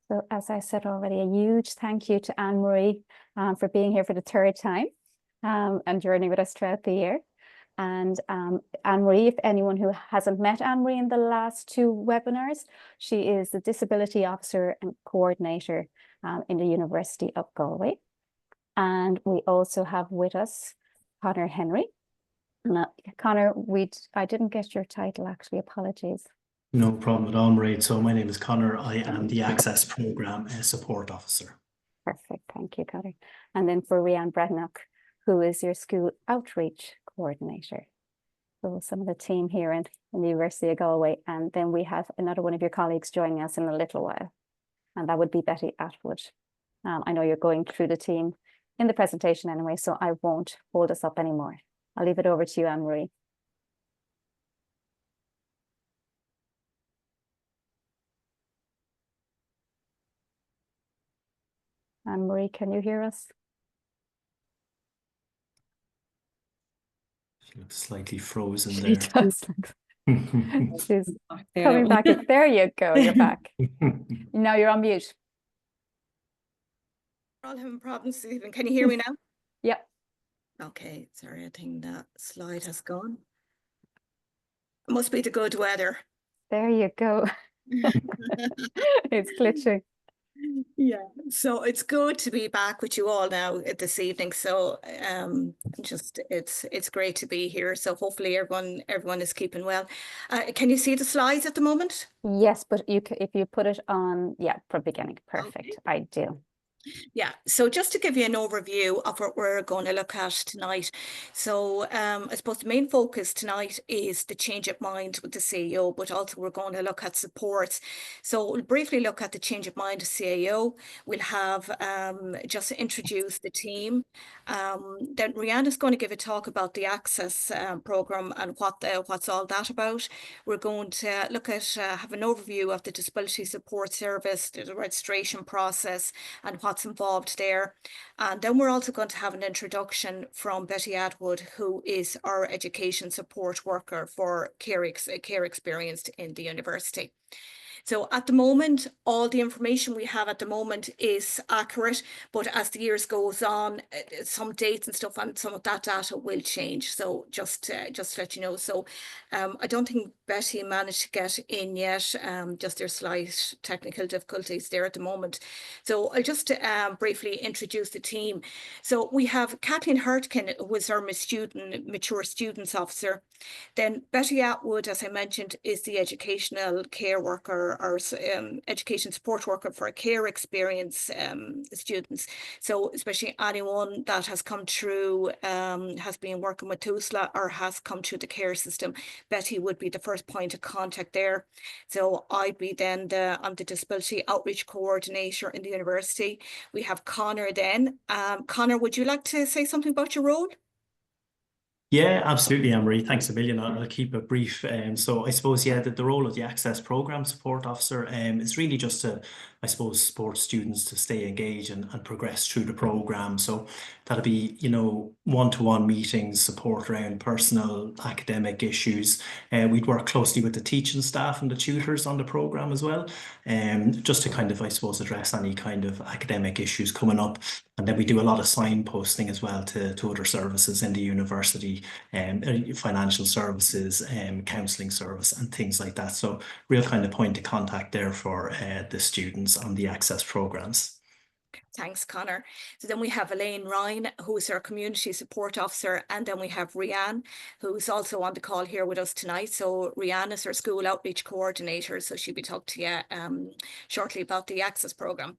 So as I said already, a huge thank you to Ann Marie for being here for the third time and journeying with us throughout the year. And Ann Marie, if anyone who hasn't met Ann Marie in the last two webinars, she is the Disability Officer and Coordinator in the University of Galway. And we also have with us Conor Henry. Now, Conor, I didn't get your title actually, apologies. No problem at all, Marie. So my name is Conor. I am the Access Programme Support Officer. Perfect. Thank you, Conor. And then for Rianne Bradnock, who is your School Outreach Coordinator. So some of the team here in the University of Galway. And then we have another one of your colleagues joining us in a little while. And that would be Betty Atwood. I know you're going through the team in the presentation anyway, so I won't hold us up anymore. I'll leave it over to you, Ann Marie. Ann Marie, can you hear us? She looks slightly frozen She there. does. She's coming back. There you go. You're back. Now you're on mute. We're all having problems, Stephen. Can you hear me now? Yep. Okay. Sorry, I think that slide has gone. It must be the good weather. There you go. It's glitching. Yeah, so it's good to be back with you all now this evening. So it's great to be here. So hopefully everyone is keeping well. Can you see the slides at the moment? Yes, but if you put it on, from beginning, perfect. Okay. I do. Yeah, so just to give you an overview of what we're going to look at tonight. So I suppose the main focus tonight is the change of mind with the CAO, but also we're going to look at supports. So we'll briefly look at the change of mind of CAO. We'll have just introduce the team. Then Rianne is going to give a talk about the Access programme and what's all that about. We're going to look at, have an overview of the Disability Support Service, the registration process, and what's involved there. And then we're also going to have an introduction from Betty Atwood, who is our education support worker for care experience in the university. So at the moment, all the information we have at the moment is accurate, but as the years goes on, some dates and stuff and some of that data will change. So just to let you know. So I don't think Betty managed to get in yet. Just there's slight technical difficulties there at the moment. So I'll just briefly introduce the team. So we have Kathleen Hurtkin, who is our mature students officer. Then Betty Atwood, as I mentioned, is the educational care worker or education support worker for care experience students. So especially anyone that has come through, has been working with TUSLA or has come through the care system, Betty would be the first point of contact there. So I'd be then I'm the Disability Outreach Coordinator in the university. We have Conor then. Conor, would you like to say something about your role? Yeah, absolutely, Ann Marie. Thanks a million. I'll keep it brief. So I suppose, the role of the Access Programme Support Officer is really just to, I suppose, support students to stay engaged and progress through the programme. So that'll be, one-to-one meetings, support around personal academic issues. We'd work closely with the teaching staff and the tutors on the programme as well, just to kind of, I suppose, address any kind of academic issues coming up. And then we do a lot of signposting as well to other services in the university, financial services, counselling service and things like that. So real kind of point of contact there for the students on the Access programmes. Thanks, Conor. So then we have Elaine Ryan, who is our Community Support Officer, and then we have Rianne, who's also on the call here with us tonight. So Rianne is our School Outreach Coordinator, so she'll be talking to you shortly about the Access programme.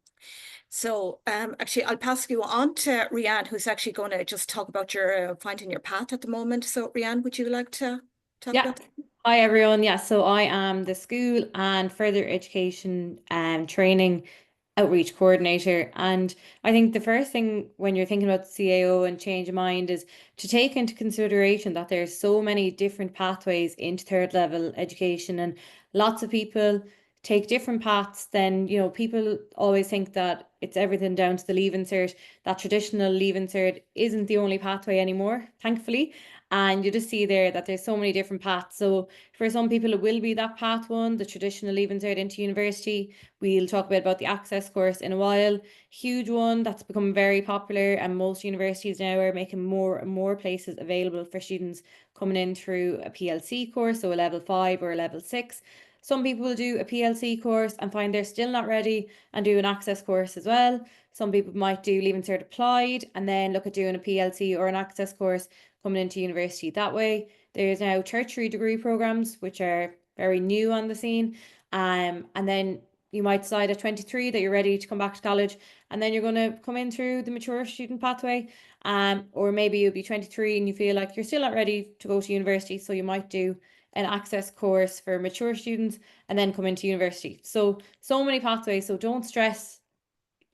So actually, I'll pass you on to Rianne, who's actually going to just talk about your finding your path at the moment. So Rianne, would you like to talk about that? Hi, everyone. Yeah, so I am the School and Further Education and Training Outreach Coordinator. And I think the first thing when you're thinking about CAO and change of mind is to take into consideration that there's so many different pathways into third level education, and lots of people take different paths. Then, people always think that it's everything down to the Leaving Cert. That traditional Leaving Cert isn't the only pathway anymore, thankfully. And you just see there that there's so many different paths. So for some people, it will be that path one, the traditional Leaving Cert into university. We'll talk a bit about the access course in a while. Huge one that's become very popular, and most universities now are making more and more places available for students coming in through a PLC course, so a level 5 or a level 6. Some people will do a PLC course and find they're still not ready and do an access course as well. Some people might do Leaving Cert Applied and then look at doing a PLC or an access course coming into university that way. There's now tertiary degree programs, which are very new on the scene. And then you might decide at 23 that you're ready to come back to college, and then you're going to come in through the mature student pathway. Or maybe you'll be 23 and you feel like you're still not ready to go to university, so you might do an access course for mature students and then come into university. So many pathways, so don't stress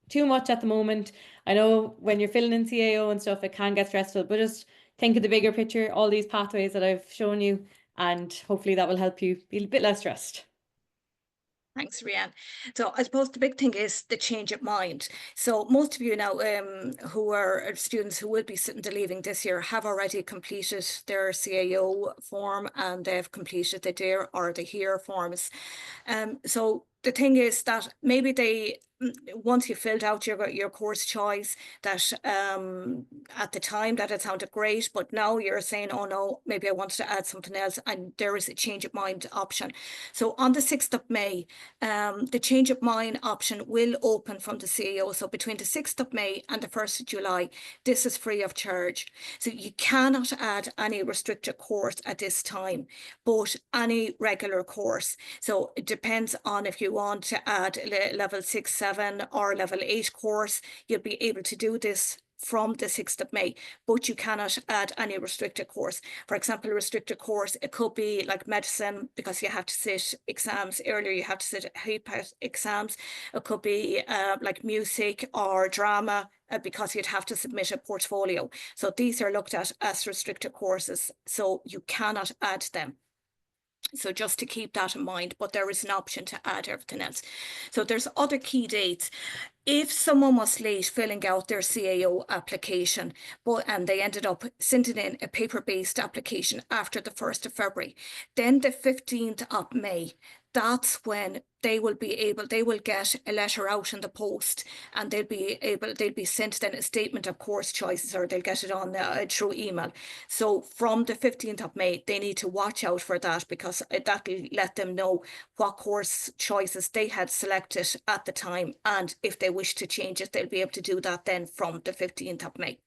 too much at the moment. I know when you're filling in CAO and stuff, it can get stressful, but just think of the bigger picture, all these pathways that I've shown you, and hopefully that will help you be a bit less stressed. Thanks, Rianne. So I suppose the big thing is the change of mind. So most of you now who are students who will be sitting to leaving this year have already completed their CAO form, and they've completed the DARE or the HERE forms. So the thing is that maybe they, once you filled out your course choice, that at the time that it sounded great, but now you're saying, oh no, maybe I wanted to add something else, and there is a change of mind option. So on the 6th of May, the change of mind option will open from the CAO. So between the 6th of May and the 1st of July, this is free of charge. So you cannot add any restricted course at this time, but any regular course. So it depends on if you want to add level 6, 7 or level 8 course, you'll be able to do this from the 6th of May, but you cannot add any restricted course. For example, a restricted course, it could be like medicine, because you have to sit exams earlier, you have to sit HPAT exams. It could be like music or drama, because you'd have to submit a portfolio. So these are looked at as restricted courses, so you cannot add them. So just to keep that in mind, but there is an option to add everything else. So there's other key dates. If someone was late filling out their CAO application, and they ended up sending in a paper-based application after the 1st of February, then the 15th of May, that's when they will get a letter out in the post, and they'll be sent then a statement of course choices, or they'll get it on through email. So from the 15th of May, they need to watch out for that, because that will let them know what course choices they had selected at the time, and if they wish to change it, they'll be able to do that then from the 15th of May.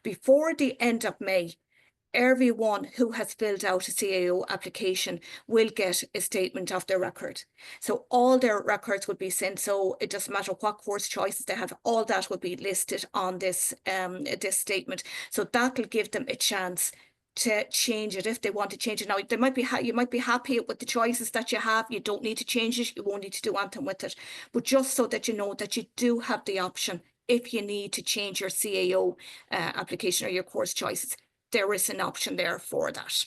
Before the end of May, everyone who has filled out a CAO application will get a statement of their record. So all their records will be sent. So it doesn't matter what course choices they have, all that will be listed on this statement. So that will give them a chance to change it if they want to change it. Now, you might be happy with the choices that you have. You don't need to change it. You won't need to do anything with it. But just so that you know that you do have the option, if you need to change your CAO application or your course choices, there is an option there for that.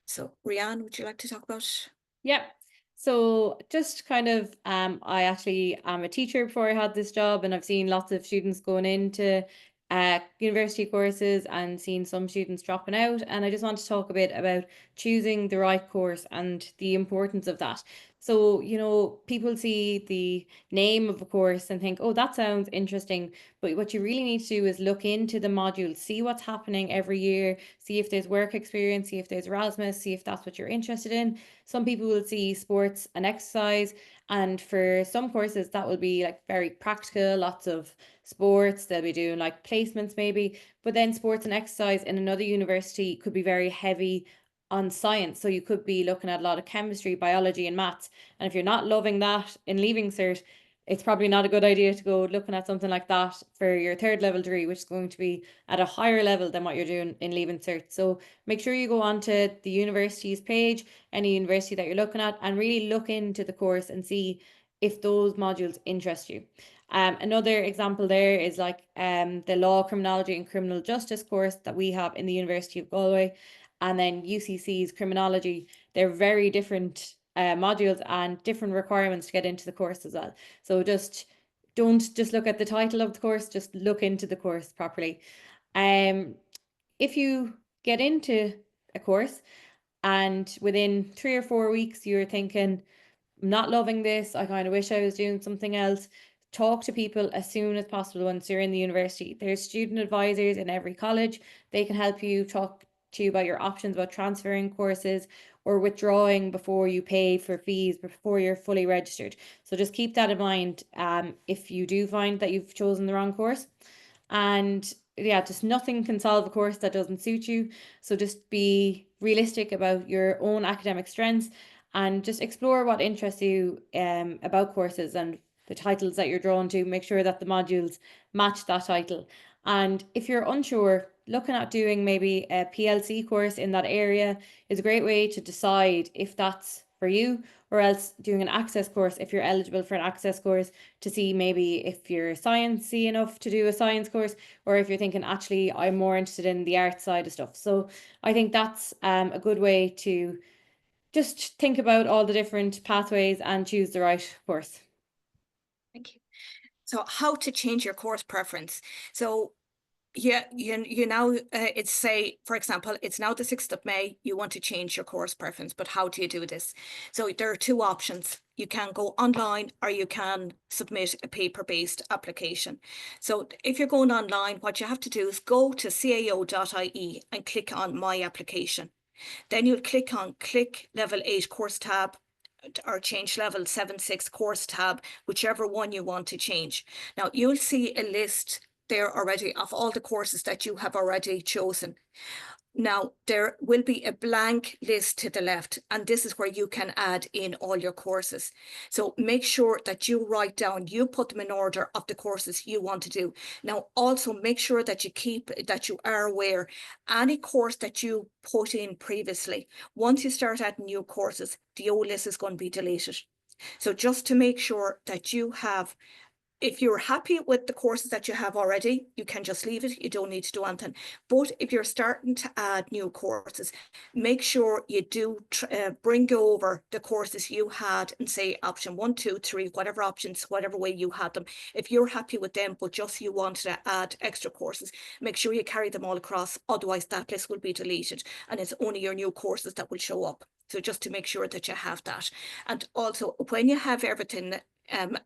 So Rianne, would you like to talk about? Yeah. So just kind of, I actually am a teacher before I had this job, and I've seen lots of students going into university courses and seen some students dropping out. And I just want to talk a bit about choosing the right course and the importance of that. So, you know, people see the name of a course and think, oh, that sounds interesting. But what you really need to do is look into the modules, see what's happening every year, see if there's work experience, see if there's Erasmus, see if that's what you're interested in. Some people will see sports and exercise, and for some courses that will be like very practical, lots of sports. They'll be doing like placements maybe, but then sports and exercise in another university could be very heavy on science. So you could be looking at a lot of chemistry, biology and maths. And if you're not loving that in Leaving Cert, it's probably not a good idea to go looking at something like that for your 3rd level degree, which is going to be at a higher level than what you're doing in Leaving Cert. So make sure you go onto the university's page, any university that you're looking at, and really look into the course and see if those modules interest you. Another example there is like the Law, Criminology and Criminal Justice course that we have in the University of Galway, and then UCC's Criminology. They're very different modules and different requirements to get into the course as well. So don't just look at the title of the course, just look into the course properly. if you get into a course and within 3 or 4 weeks you're thinking, I'm not loving this, I kind of wish I was doing something else, talk to people as soon as possible once you're in the university. There's student advisors in every college. They can help you, talk to you about your options about transferring courses or withdrawing before you pay for fees, before you're fully registered. So just keep that in mind if you do find that you've chosen the wrong course. And yeah, just nothing can solve a course that doesn't suit you. So just be realistic about your own academic strengths and just explore what interests you about courses and the titles that you're drawn to. Make sure that the modules match that title. And if you're unsure, looking at doing maybe a PLC course in that area is a great way to decide if that's for you, or else doing an access course if you're eligible for an access course, to see maybe if you're sciencey enough to do a science course, or if you're thinking, actually, I'm more interested in the art side of stuff. So I think that's a good way to just think about all the different pathways and choose the right course. Thank you. So how to change your course preference. So yeah, you now, it's say, for example, it's now the 6th of May, you want to change your course preference, but how do you do this? So there are 2 options. You can go online or you can submit a paper-based application. So if you're going online, what you have to do is go to cao.ie and click on My Application. Then you'll click on Click Level 8 Course tab, or change level 7-6 course tab, whichever one you want to change. Now you'll see a list there already of all the courses that you have already chosen. Now there will be a blank list to the left, and this is where you can add in all your courses. So make sure that you write down, you put them in order of the courses you want to do. Now also make sure that you are aware any course that you put in previously, once you start adding new courses, the old list is going to be deleted. So just to make sure that you have, if you're happy with the courses that you have already, you can just leave it. You don't need to do anything. But if you're starting to add new courses, make sure you do bring over the courses you had and say option 1, 2, 3, whatever options, whatever way you had them. If you're happy with them, but just you want to add extra courses, make sure you carry them all across. Otherwise, that list will be deleted and it's only your new courses that will show up. So just to make sure that you have that. And also, when you have everything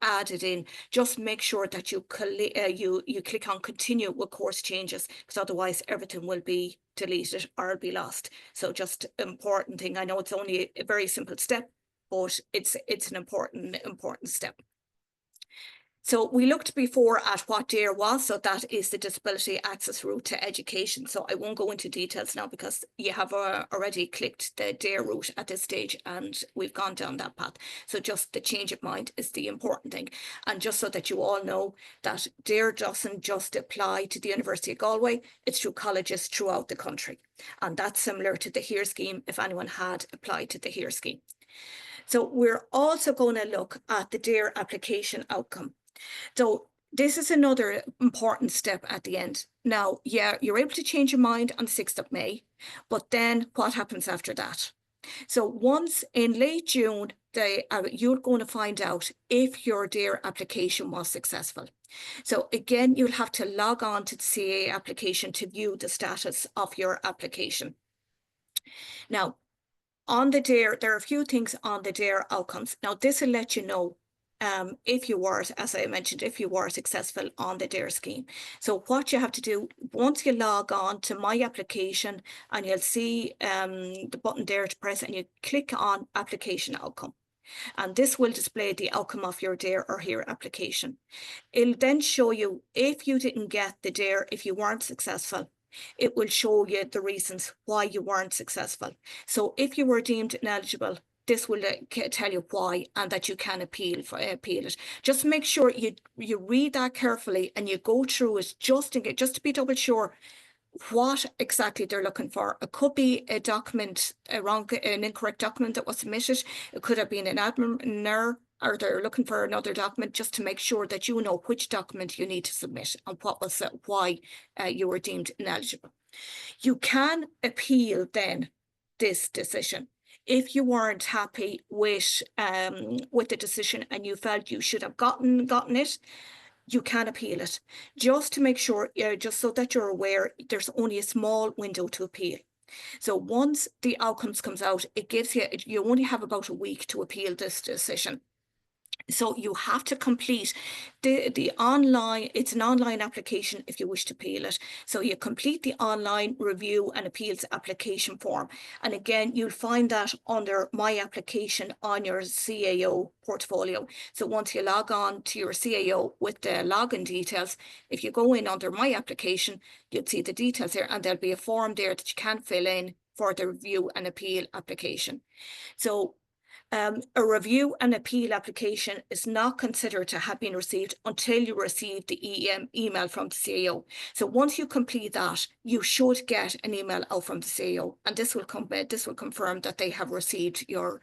added in, just make sure that you click on continue with course changes, because otherwise everything will be deleted or be lost. So just important thing. I know it's only a very simple step, but it's an important step. So we looked before at what DARE was, so that is the Disability Access Route to Education. So I won't go into details now because you have already clicked the DARE route at this stage and we've gone down that path. So just the change of mind is the important thing. And just so that you all know that DARE doesn't just apply to the University of Galway, it's through colleges throughout the country. And that's similar to the HEAR scheme if anyone had applied to the HEAR scheme. So we're also going to look at the DARE application outcome. So this is another important step at the end. Now, yeah, you're able to change your mind on the 6th of May, but then what happens after that? So once in late June, you're going to find out if your DARE application was successful. So again, you'll have to log on to the CAA application to view the status of your application. Now, on the DARE, there are a few things on the DARE outcomes. Now, this will let you know if you were, as I mentioned, if you were successful on the DARE scheme. So what you have to do, once you log on to My Application, and you'll see the button there to press, and you click on Application Outcome. And this will display the outcome of your DARE or HEAR application. It'll then show you if you didn't get the DARE, if you weren't successful, it will show you the reasons why you weren't successful. So if you were deemed ineligible, this will tell you why, and that you can appeal it. Just make sure you read that carefully and you go through it just to be double sure what exactly they're looking for. It could be a document, an incorrect document that was submitted. It could have been an admin error, or they're looking for another document, just to make sure that you know which document you need to submit and why you were deemed ineligible. You can appeal then this decision. If you weren't happy with the decision and you felt you should have gotten it, you can appeal it. Just to make sure, just so that you're aware, there's only a small window to appeal. So once the outcomes comes out, it gives you only have about a week to appeal this decision. So you have to complete the online, it's an online application if you wish to appeal it. So you complete the online review and appeals application form. And again, you'll find that under My Application on your CAO portfolio. So once you log on to your CAO with the login details, if you go in under My Application, you'll see the details there, and there'll be a form there that you can fill in for the review and appeal application. So a review and appeal application is not considered to have been received until you receive the email from the CAO. So once you complete that, you should get an email out from the CAO, and this will confirm that they have received your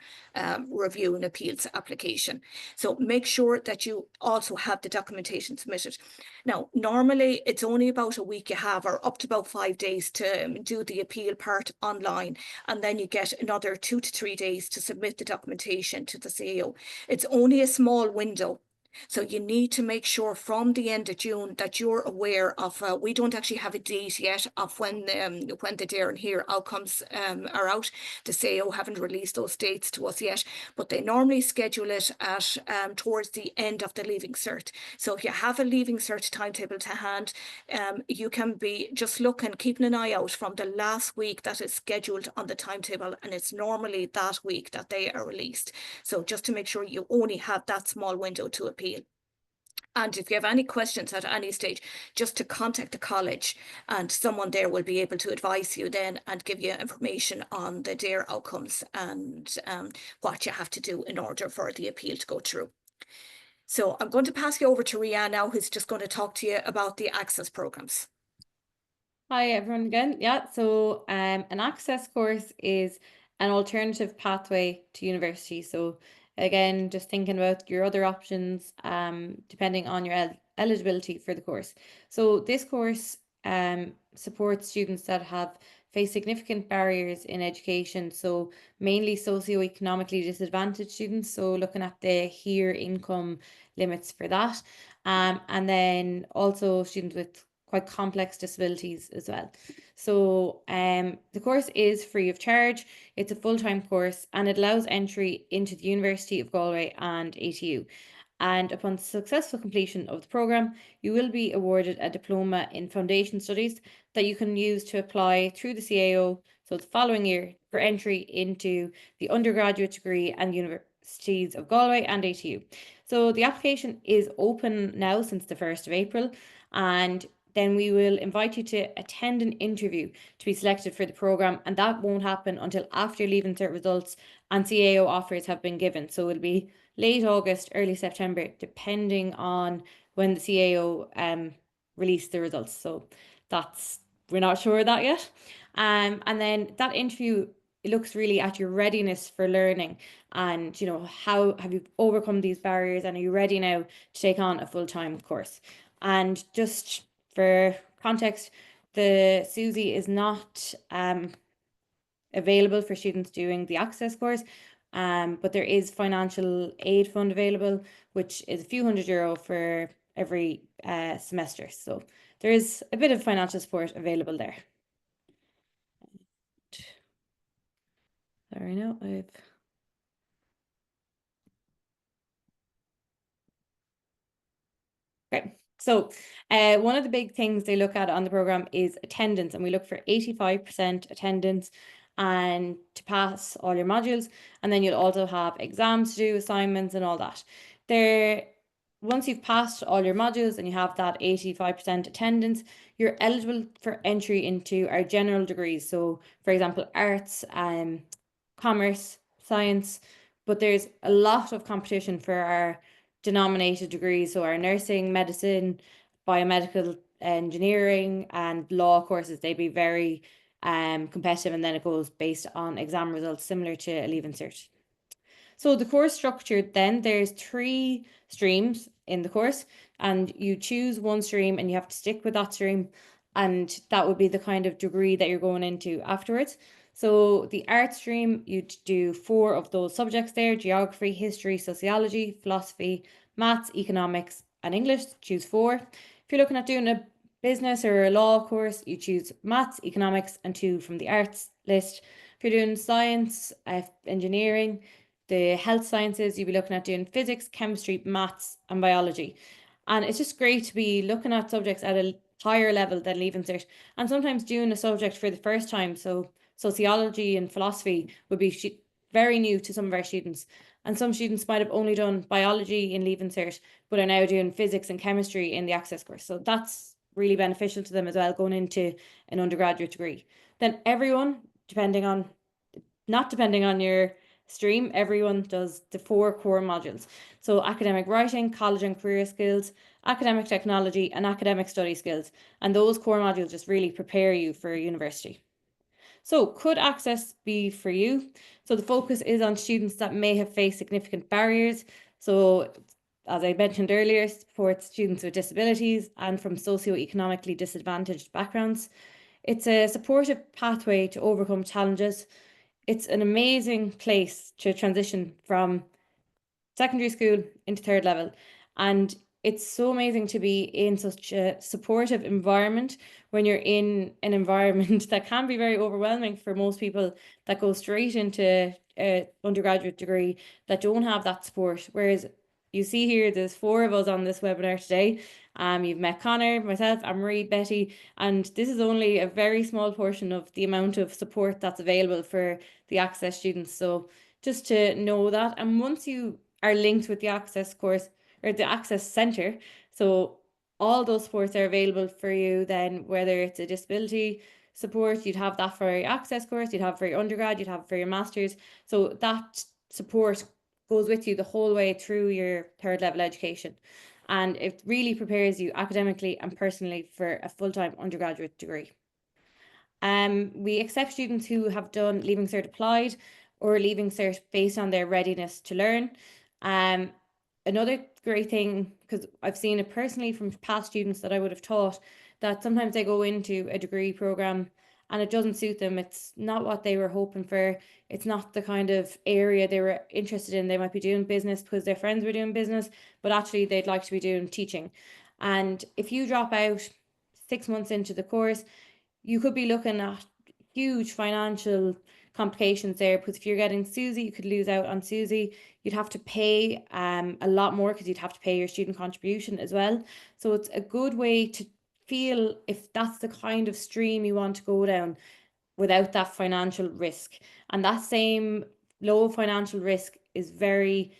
review and appeals application. So make sure that you also have the documentation submitted. Now, normally it's only about a week you have, or up to about 5 days to do the appeal part online, and then you get another 2 to 3 days to submit the documentation to the CAO. It's only a small window. So you need to make sure from the end of June that you're aware of, we don't actually have a date yet of when the Dare and Hear outcomes are out. The CAO haven't released those dates to us yet, but they normally schedule it at towards the end of the Leaving Cert. So if you have a Leaving Cert timetable to hand, you can be just looking, keeping an eye out from the last week that is scheduled on the timetable, and it's normally that week that they are released. So just to make sure you only have that small window to appeal. And if you have any questions at any stage, just to contact the college, and someone there will be able to advise you then and give you information on the Dare outcomes and what you have to do in order for the appeal to go through. So I'm going to pass you over to Rianne now, who's just going to talk to you about the access programs. Hi everyone again. Yeah, so an access course is an alternative pathway to university. So again, just thinking about your other options depending on your eligibility for the course. So this course supports students that have faced significant barriers in education, so mainly socioeconomically disadvantaged students, so looking at the HEAR income limits for that, and then also students with quite complex disabilities as well. So the course is free of charge. It's a full-time course, and it allows entry into the University of Galway and ATU. And upon successful completion of the programme, you will be awarded a diploma in foundation studies that you can use to apply through the CAO, so the following year, for entry into the undergraduate degree and universities of Galway and ATU. So the application is open now since the 1st of April, and then we will invite you to attend an interview to be selected for the programme, and that won't happen until after Leaving Cert results and CAO offers have been given. So it'll be late August, early September, depending on when the CAO release the results. So we're not sure of that yet. And then that interview, it looks really at your readiness for learning, and how have you overcome these barriers, and are you ready now to take on a full-time course? And just for context, the SUSI is not available for students doing the access course, but there is financial aid fund available, which is a few €100 for every semester. So there is a bit of financial support available there. Sorry, no, Okay. So one of the big things they look at on the program is attendance, and we look for 85% attendance and to pass all your modules. And then you'll also have exams to do, assignments and all that. Once you've passed all your modules and you have that 85% attendance, you're eligible for entry into our general degrees. So for example, arts, commerce, science, but there's a lot of competition for our denominated degrees, so our nursing, medicine, biomedical engineering and law courses, they'd be very competitive, and then it goes based on exam results similar to a Leaving Cert. So the course structure, then there's 3 streams in the course, and you choose one stream and you have to stick with that stream, and that would be the kind of degree that you're going into afterwards. So the art stream, you'd do 4 of those subjects there: geography, history, sociology, philosophy, maths, economics, and English, choose 4. If you're looking at doing a business or a law course, you choose maths, economics, and 2 from the arts list. If you're doing science, engineering, the health sciences, you'll be looking at doing physics, chemistry, maths, and biology. And it's just great to be looking at subjects at a higher level than Leaving Cert, and sometimes doing a subject for the first time. So sociology and philosophy would be very new to some of our students. And some students might have only done biology in Leaving Cert, but are now doing physics and chemistry in the access course. So that's really beneficial to them as well, going into an undergraduate degree. Then everyone, not depending on your stream, everyone does the 4 core modules. So academic writing, college and career skills, academic technology, and academic study skills. And those core modules just really prepare you for university. So could access be for you? So the focus is on students that may have faced significant barriers. So as I mentioned earlier, supports students with disabilities and from socioeconomically disadvantaged backgrounds. It's a supportive pathway to overcome challenges. It's an amazing place to transition from secondary school into 3rd level. And it's so amazing to be in such a supportive environment when you're in an environment that can be very overwhelming for most people that go straight into an undergraduate degree that don't have that support. Whereas you see here, there's 4 of us on this webinar today. You've met Connor, myself, Ann Marie, Betty, and this is only a very small portion of the amount of support that's available for the Access students. So just to know that, and once you are linked with the Access course or the Access Centre, so all those supports are available for you then, whether it's a disability support, you'd have that for your Access course, you'd have for your undergrad, you'd have for your master's. So that support goes with you the whole way through your 3rd level education. And it really prepares you academically and personally for a full-time undergraduate degree. We accept students who have done Leaving Cert Applied or Leaving Cert based on their readiness to learn. Another great thing, because I've seen it personally from past students that I would have taught, that sometimes they go into a degree program and it doesn't suit them. It's not what they were hoping for. It's not the kind of area they were interested in. They might be doing business because their friends were doing business, but actually they'd like to be doing teaching. And if you drop out 6 months into the course, you could be looking at huge financial complications there, because if you're getting SUSI, you could lose out on SUSI. You'd have to pay a lot more because you'd have to pay your student contribution as well. So it's a good way to feel if that's the kind of stream you want to go down without that financial risk. And that same low financial risk is very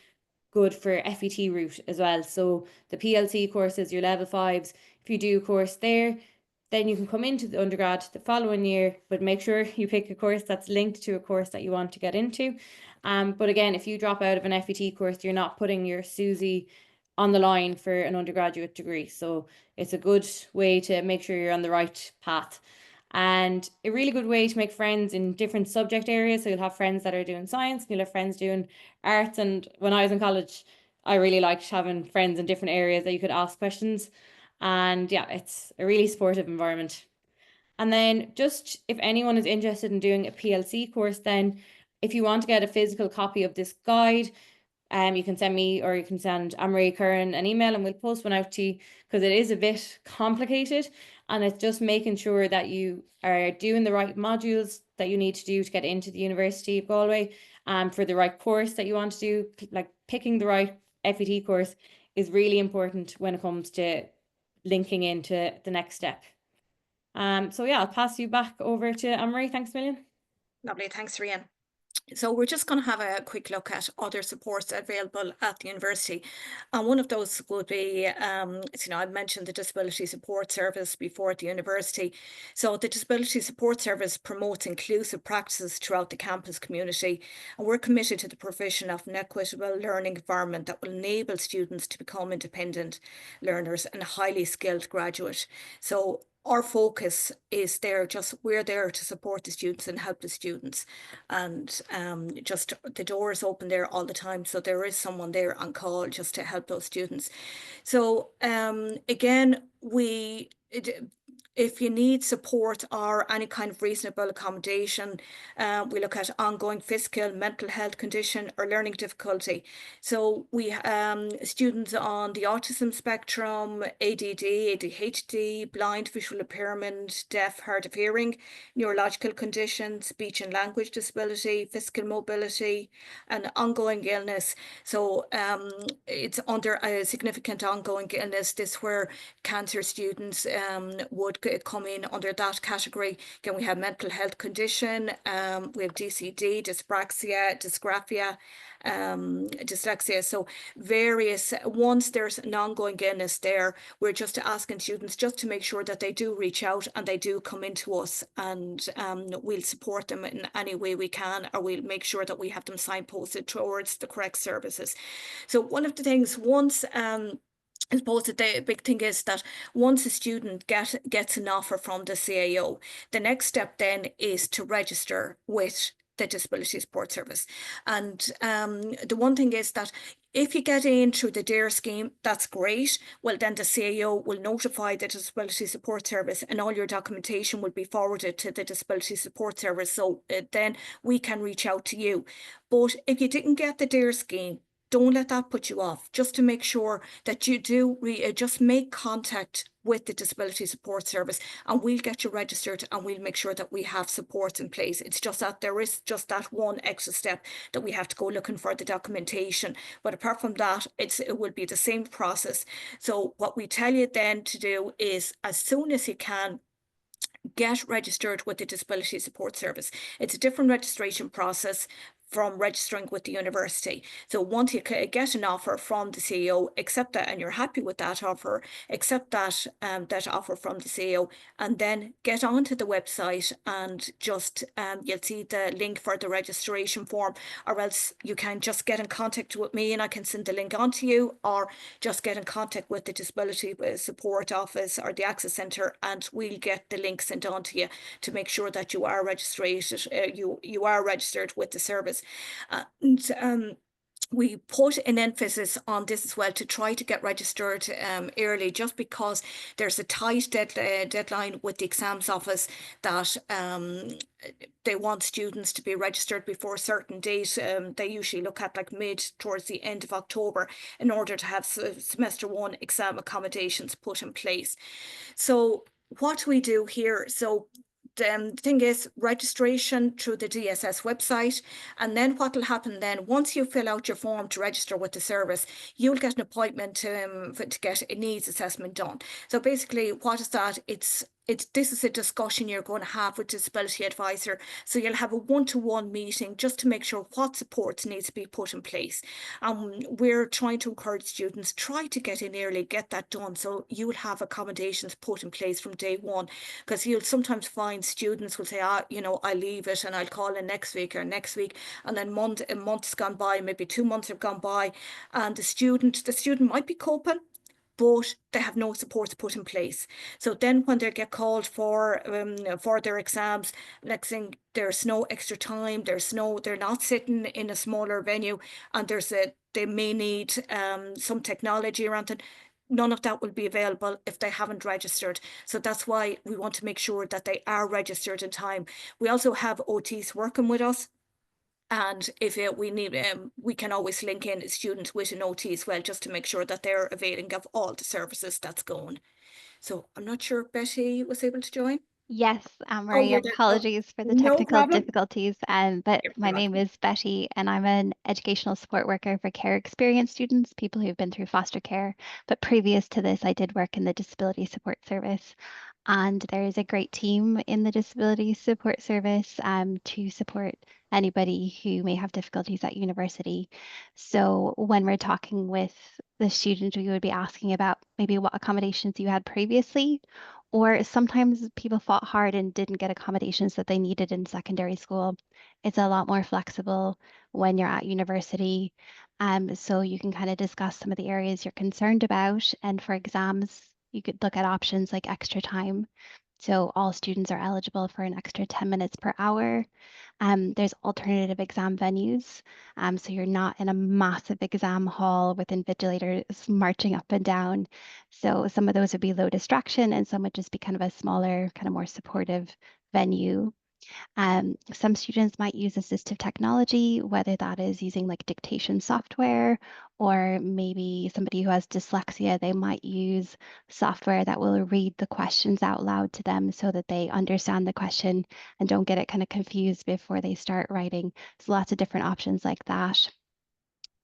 good for FET route as well. So the PLC courses, your level 5s, if you do a course there, then you can come into the undergrad the following year, but make sure you pick a course that's linked to a course that you want to get into. But again, if you drop out of an FET course, you're not putting your SUSI on the line for an undergraduate degree. So it's a good way to make sure you're on the right path. And a really good way to make friends in different subject areas. So you'll have friends that are doing science, and you'll have friends doing arts. And when I was in college, I really liked having friends in different areas that you could ask questions. And yeah, it's a really supportive environment. And then just if anyone is interested in doing a PLC course, then if you want to get a physical copy of this guide, you can send me or you can send Ann Marie Curran an email and we'll post one out to you, because it is a bit complicated and it's just making sure that you are doing the right modules that you need to do to get into the University of Galway, for the right course that you want to do. Like picking the right FET course is really important when it comes to linking into the next step. So yeah, I'll pass you back over to Ann Marie. Thanks a million. Lovely, thanks, Rian. So we're just going to have a quick look at other supports available at the university. And one of those would be, I mentioned the Disability Support Service before at the university. So the Disability Support Service promotes inclusive practices throughout the campus community. And we're committed to the provision of an equitable learning environment that will enable students to become independent learners and highly skilled graduate. So our focus is we're there to support the students and help the students. And just the door is open there all the time. So there is someone there on call just to help those students. So again, if you need support or any kind of reasonable accommodation, we look at ongoing physical, mental health condition or learning difficulty. So we students on the autism spectrum, ADD, ADHD, blind, visual impairment, deaf, hard of hearing, neurological condition, speech and language disability, physical mobility, and ongoing illness. So it's under a significant ongoing illness. This where cancer students would come in under that category. Again, we have mental health condition, we have DCD, dyspraxia, dysgraphia, dyslexia. So various, once there's an ongoing illness there, we're just asking students just to make sure that they do reach out and they do come into us, and we'll support them in any way we can, or we'll make sure that we have them signposted towards the correct services. So one of the things, once I suppose that the big thing is that once a student gets an offer from the CAO, the next step then is to register with the Disability Support Service. And the one thing is that if you get in through the DARE scheme, that's great. Well, then the CAO will notify the Disability Support Service and all your documentation will be forwarded to the Disability Support Service. So then we can reach out to you. But if you didn't get the DARE scheme, don't let that put you off. Just to make sure that you do just make contact with the Disability Support Service, and we'll get you registered and we'll make sure that we have supports in place. It's just that there is just that one extra step that we have to go looking for the documentation. But apart from that, it will be the same process. So what we tell you then to do is, as soon as you can, get registered with the Disability Support Service. It's a different registration process from registering with the university. So once you get an offer from the CAO, accept that, and you're happy with that offer, accept that that offer from the CAO, and then get onto the website and just you'll see the link for the registration form, or else you can just get in contact with me and I can send the link on to you, or just get in contact with the Disability Support Office or the Access Centre, and we'll get the link sent on to you to make sure that you are registered. You are registered with the service. And we put an emphasis on this as well to try to get registered early, just because there's a tight deadline with the exams office that they want students to be registered before a certain date. They usually look at like towards the end of October in order to have semester 1 exam accommodations put in place. So what we do here, so the thing is registration through the DSS website, and then what will happen then, once you fill out your form to register with the service, you'll get an appointment to get a needs assessment done. So basically, what is that? This is a discussion you're going to have with disability advisor. So you'll have a one-to-one meeting just to make sure what supports needs to be put in place. We're trying to encourage students, try to get in early, get that done, so you will have accommodations put in place from day one. Because you'll sometimes find students will say, I'll leave it and I'll call in next week, and then a month's gone by, maybe 2 months have gone by, and the student might be coping, but they have no supports put in place. So then when they get called for their exams, next thing, there's no extra time, they're not sitting in a smaller venue, and they may need some technology around it. None of that will be available if they haven't registered. So that's why we want to make sure that they are registered in time. We also have OTs working with us. And if we need, we can always link in students with an OT as well, just to make sure that they're availing of all the services that's going. So I'm not sure Betty was able to join. Yes, Ann Marie, you're there. apologies for the No technical problem. difficulties. But You're my name is Betty, and I'm an educational support worker for care experience students, people who've been through foster care. But previous to this, I did work in the Disability Support Service. And there is a great team in the Disability Support Service to support anybody who may have difficulties at university. So when we're talking with the student, we would be asking about maybe what accommodations you had previously, or sometimes people fought hard and didn't get accommodations that they needed in secondary school. It's a lot more flexible when you're at university. So you can kind of discuss some of the areas you're concerned about. And for exams, you could look at options like extra time. So all students are eligible for an extra 10 minutes per hour. There's alternative exam venues. So you're not in a massive exam hall with invigilators marching up and down. So some of those would be low distraction and some would just be kind of a smaller, kind of more supportive venue. Some students might use assistive technology, whether that is using like dictation software, or maybe somebody who has dyslexia, they might use software that will read the questions out loud to them so that they understand the question and don't get it kind of confused before they start writing. So lots of different options like that.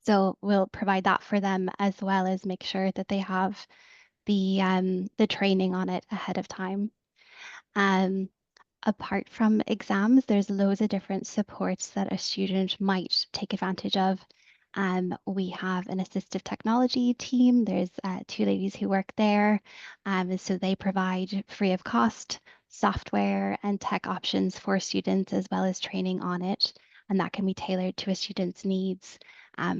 So we'll provide that for them as well as make sure that they have the training on it ahead of time. Apart from exams, there's loads of different supports that a student might take advantage of. We have an assistive technology team. There's 2 ladies who work there. So they provide free of cost software and tech options for students as well as training on it. And that can be tailored to a student's needs.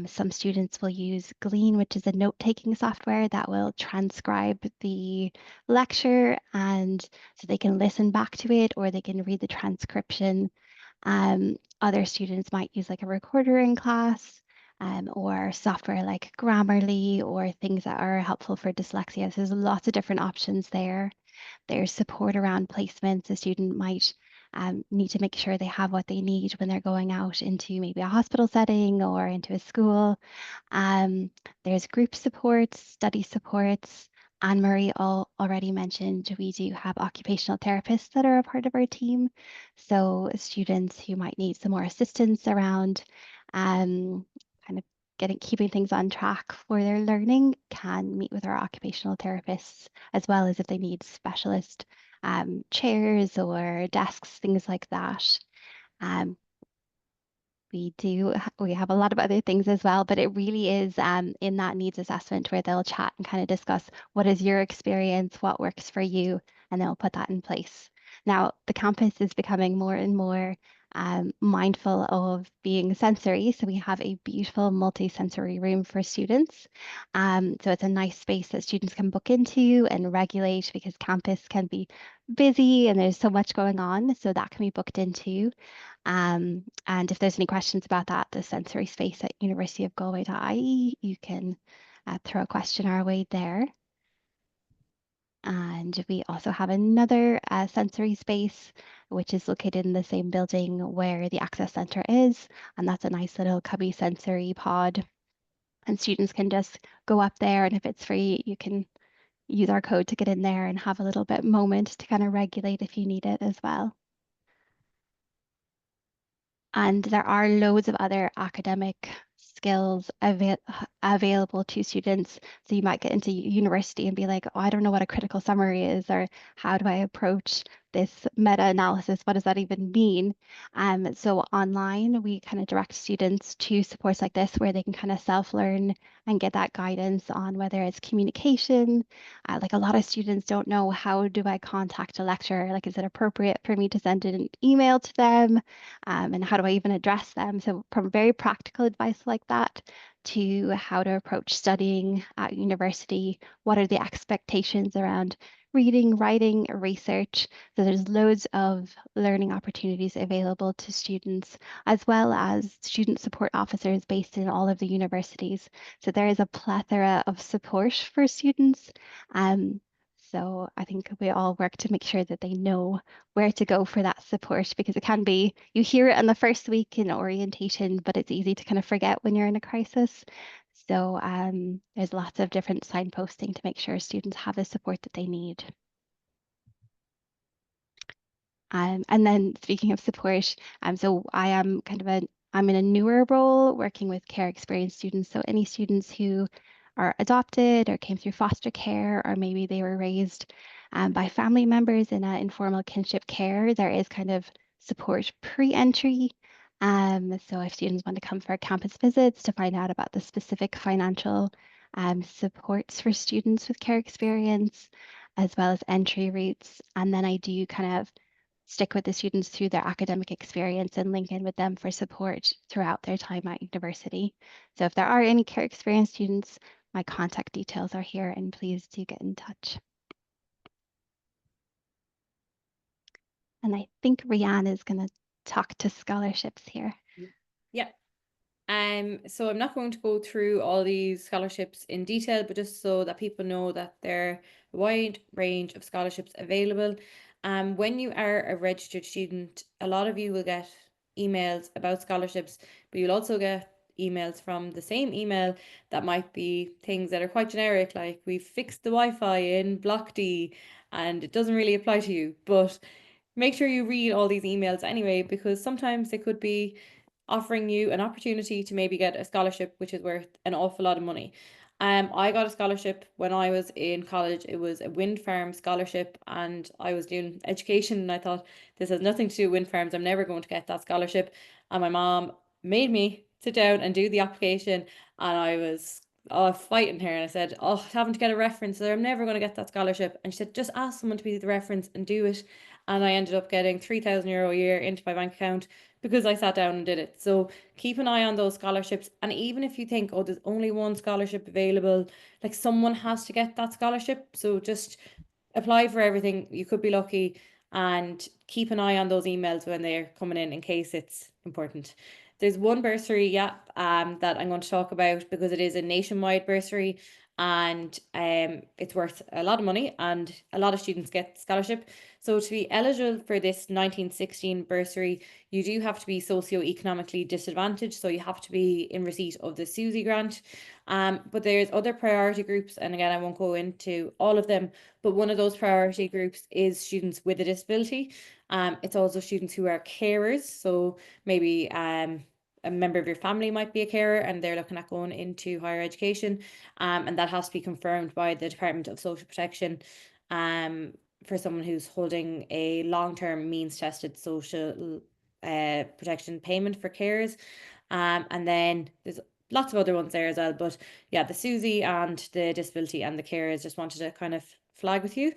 Some students will use Glean, which is a note-taking software that will transcribe the lecture and so they can listen back to it or they can read the transcription. Other students might use like a recorder in class or software like Grammarly or things that are helpful for dyslexia. So there's lots of different options there. There's support around placements. A student might need to make sure they have what they need when they're going out into maybe a hospital setting or into a school. There's group supports, study supports. Anne Marie already mentioned we do have occupational therapists that are a part of our team. So students who might need some more assistance around kind of keeping things on track for their learning can meet with our occupational therapists, as well as if they need specialist chairs or desks, things like that. We have a lot of other things as well, but it really is in that needs assessment where they'll chat and kind of discuss what is your experience, what works for you, and they'll put that in place. Now, the campus is becoming more and more mindful of being sensory. So we have a beautiful multi-sensory room for students. So it's a nice space that students can book into and regulate because campus can be busy and there's so much going on. So that can be booked into. And if there's any questions about that, the sensory space at universityofgalway.ie, you can throw a question our way there. And we also have another sensory space, which is located in the same building where the Access Centre is. And that's a nice little cubby sensory pod. And students can just go up there, and if it's free, you can use our code to get in there and have a little bit moment to kind of regulate if you need it as well. And there are loads of other academic skills available to students. So you might get into university and be like, oh, I don't know what a critical summary is, or how do I approach this meta-analysis? What does that even mean? So online, we kind of direct students to supports like this where they can kind of self-learn and get that guidance on whether it's communication. Like a lot of students don't know, how do I contact a lecturer? Like, is it appropriate for me to send an email to them? And how do I even address them? So from very practical advice like that to how to approach studying at university, what are the expectations around reading, writing, research. So there's loads of learning opportunities available to students, as well as student support officers based in all of the universities. So there is a plethora of support for students. So I think we all work to make sure that they know where to go for that support, because it can be, you hear it in the first week in orientation, but it's easy to kind of forget when you're in a crisis. So there's lots of different signposting to make sure students have the support that they need. And then speaking of support, so I am I'm in a newer role working with care experienced students. So any students who are adopted or came through foster care, or maybe they were raised by family members in an informal kinship care, there is kind of support pre-entry. So if students want to come for campus visits to find out about the specific financial supports for students with care experience, as well as entry routes. And then I do kind of stick with the students through their academic experience and link in with them for support throughout their time at university. So if there are any care experience students, my contact details are here, and please do get in touch. And I think Rianne is going to talk to scholarships here. Yeah. So I'm not going to go through all these scholarships in detail, but just so that people know that there are a wide range of scholarships available. When you are a registered student, a lot of you will get emails about scholarships, but you'll also get emails from the same email that might be things that are quite generic, like we've fixed the Wi-Fi in Block D, and it doesn't really apply to you. But make sure you read all these emails anyway, because sometimes they could be offering you an opportunity to maybe get a scholarship which is worth an awful lot of money. I got a scholarship when I was in college. It was a wind farm scholarship, and I was doing education, and I thought, this has nothing to do with wind farms. I'm never going to get that scholarship. And my mom made me sit down and do the application, and I was fighting her, and I said, having to get a reference there, I'm never going to get that scholarship. And she said, just ask someone to be the reference and do it. And I ended up getting €3,000 a year into my bank account because I sat down and did it. So keep an eye on those scholarships. And even if you think, oh, there's only one scholarship available, like someone has to get that scholarship. So just apply for everything. You could be lucky, and keep an eye on those emails when they're coming in case it's important. There's one bursary, that I'm going to talk about because it is a nationwide bursary, and it's worth a lot of money, and a lot of students get scholarship. So to be eligible for this 1916 bursary, you do have to be socioeconomically disadvantaged. So you have to be in receipt of the SUSI grant. But there's other priority groups, and again, I won't go into all of them, but one of those priority groups is students with a disability. It's also students who are carers. So maybe a member of your family might be a carer and they're looking at going into higher education, and that has to be confirmed by the Department of Social Protection for someone who's holding a long-term means-tested social protection payment for carers. And then there's lots of other ones there as well, but yeah, the SUSI and the disability and the carers, just wanted to kind of flag with you.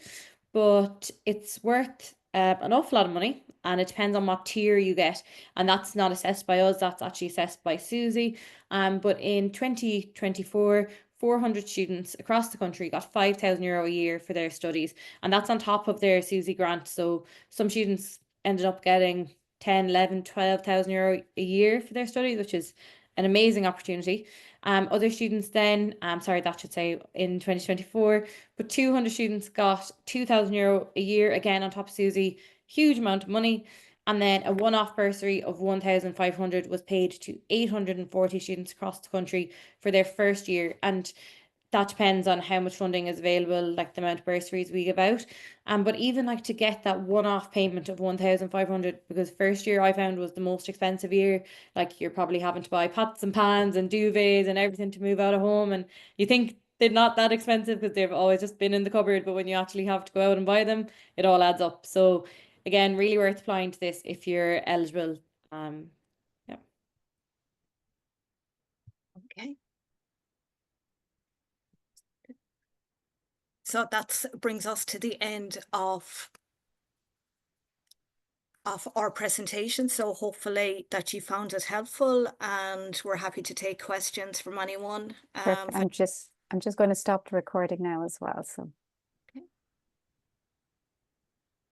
But it's worth an awful lot of money, and it depends on what tier you get, and that's not assessed by us, that's actually assessed by SUSI. But in 2024, 400 students across the country got €5,000 a year for their studies, and that's on top of their SUSI grant. So some students ended up getting 10, 11, 12,000 euro a year for their studies, which is an amazing opportunity. Other students then, sorry, that should say in 2024, but 200 students got €2,000 a year, again on top of SUSI, huge amount of money. And then a one-off bursary of 1,500 was paid to 840 students across the country for their first year. And that depends on how much funding is available, like the amount of bursaries we give out. But even like to get that one-off payment of 1,500, because first year I found was the most expensive year. Like you're probably having to buy pots and pans and duvets and everything to move out of home, and you think they're not that expensive because they've always just been in the cupboard, but when you actually have to go out and buy them, it all adds up. So again, really worth applying to this if you're eligible. Yeah. Okay. So that brings us to the end of our presentation. So hopefully that you found it helpful, and we're happy to take questions from anyone. Perfect. I'm just going to stop the recording now as well. So